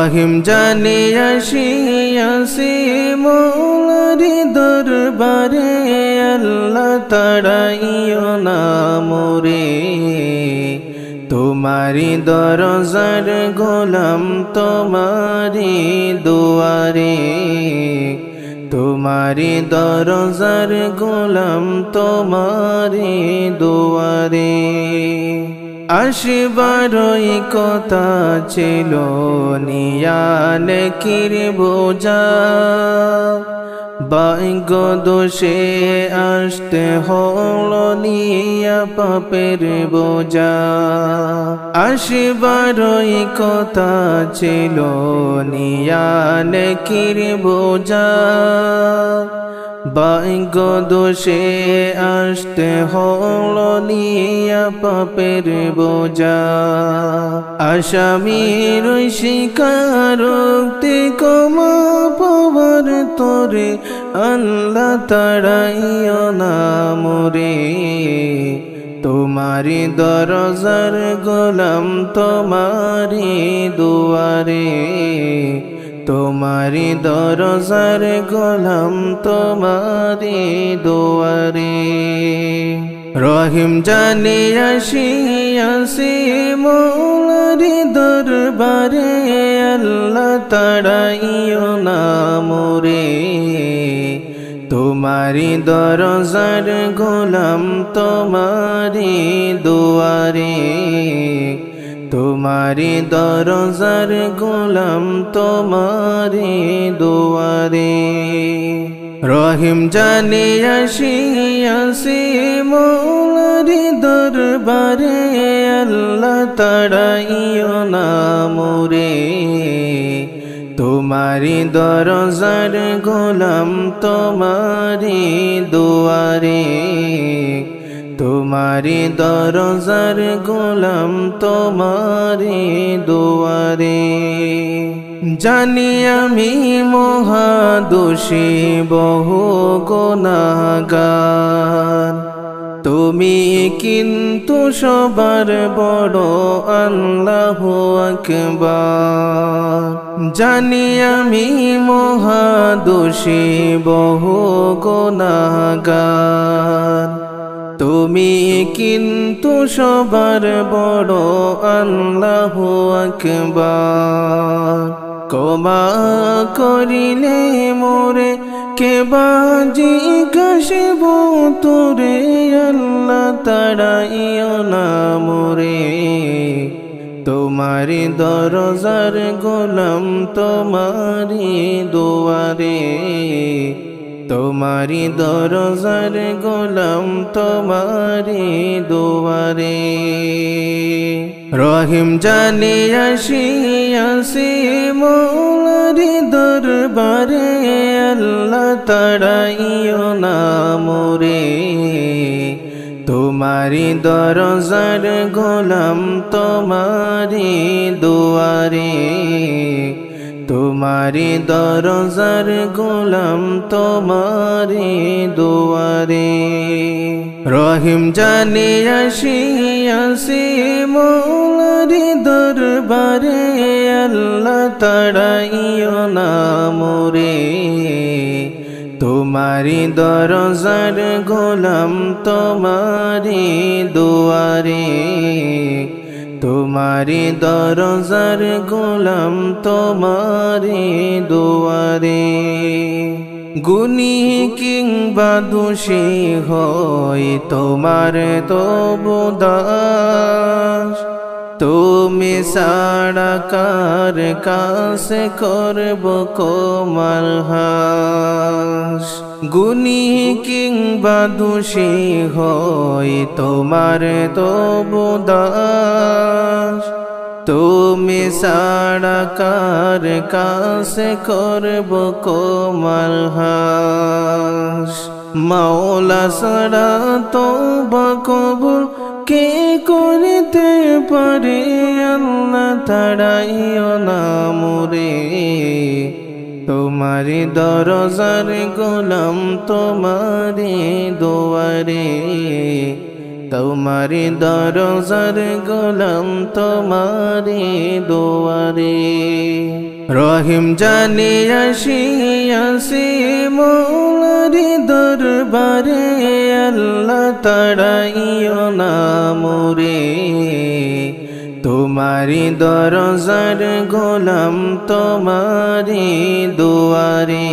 রহিম জানি আসিয়াছি মৌলারি দরবারে আল্লাহ তাড়াইও না মোরে তোমারি দরজার গোলাম তোমারি দুয়ারে তোমারি দরজার গোলাম তোমারি দুয়ারে আসবারই কথা ছিল নিয়ানে কির বোঝা ভাগ্য দোষে আসতে হলো নিয়া পাপের বোঝা আসবারই কথা ছিল নিয়ানে কির বোঝা ভাগ্য দোষে আসতে হলো নিয়া পাপের বোঝা আসামির স্বীকারোক্তি ক্ষমা পাবার তোরে আল্লাহ তাড়াইও না মোরে তোমারি দরজার গোলাম তোমারি দুয়ারে তোমারি দরজার গোলাম তোমারি দুয়ারে রহিম জানি আসিয়াছি মৌলারি দরবারে আল্লাহ তাড়াইও না মোরে তোমারি দরজার গোলাম তোমারি দুয়ারে তোমারি দরজার গোলাম তোমারি দুয়ারে রহিম জানি আসিয়াছি মৌলারি দরবারে আল্লাহ তাড়াইও না মোরে তোমারি দরজার গোলাম তোমারি দুয়ারে তোমারি দরজার গোলাম তোমারি দুয়ারে জানি আমি মহাদোষী বহু গুনাহগার তুমি কিন্তু সবার বড় আল্লাহু আকবার জানি আমি মহাদোষী বহু গুনাহগার তুমি কিন্তু সবার বড় আল্লাহু আকবার ক্ষমা করিলে মোরে কেবা জিজ্ঞাসিব তোরে আল্লাহ তাড়াইও না মোরে তোমারি দরজার গোলাম তোমারি দুয়ারে তোমারি দরজার গোলাম তোমারি দুয়ারে রহিম জানি আসিয়াছি মৌলারি দরবারে আল্লাহ তাড়াইও না মোরে তোমারি দরজার গোলাম তোমারি দুয়ারে তোমারি দরজার গোলাম তোমারি দুয়ারে রহিম জানি আসিয়াছি মৌলারি দরবারে আল্লাহ তাড়াইও না মোরে তোমারি দরজার গোলাম তোমারি দুয়ারে তোমারি দরজার গোলাম তোমারি দুয়ারে গুনি কিংবা দোষী হয় তোমার তবু দাস তুমি ছাড়া কার কাছে করব কোমল হাস গুনি কিংবা দোষী হয় তোমার তবু দাস তুমি ছাড়া কার কাছে করব কোমল হাস মাওলা ছাড়া তওবা কবুল কে করিতে পারে আল্লাহ তাড়াইও না মোরে তোমারি দরজার গোলাম তোমারি দুয়ারে তোমারি দরজার গোলাম তোমারি দুয়ারে রহিম জানি আসিয়াছি মৌলারি দরবারে আল্লাহ তাড়াইও না মোরে তোমারি দরজার গোলাম তোমারি দুয়ারে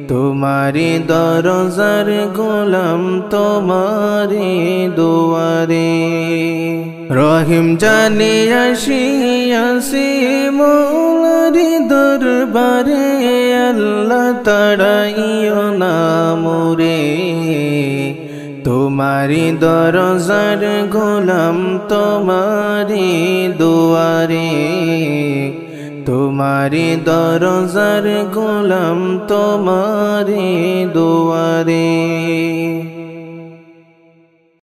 তোমারি দরজার গোলাম তোমারি দুয়ারে রহিম জানি আসিয়াছি মৌলারি দরবারে আল্লাহ তাড়াইও না মোরে তোমারি দরজার গোলাম তোমারি দুয়ারে তোমারি দরজার গোলাম তোমারি দুয়ারে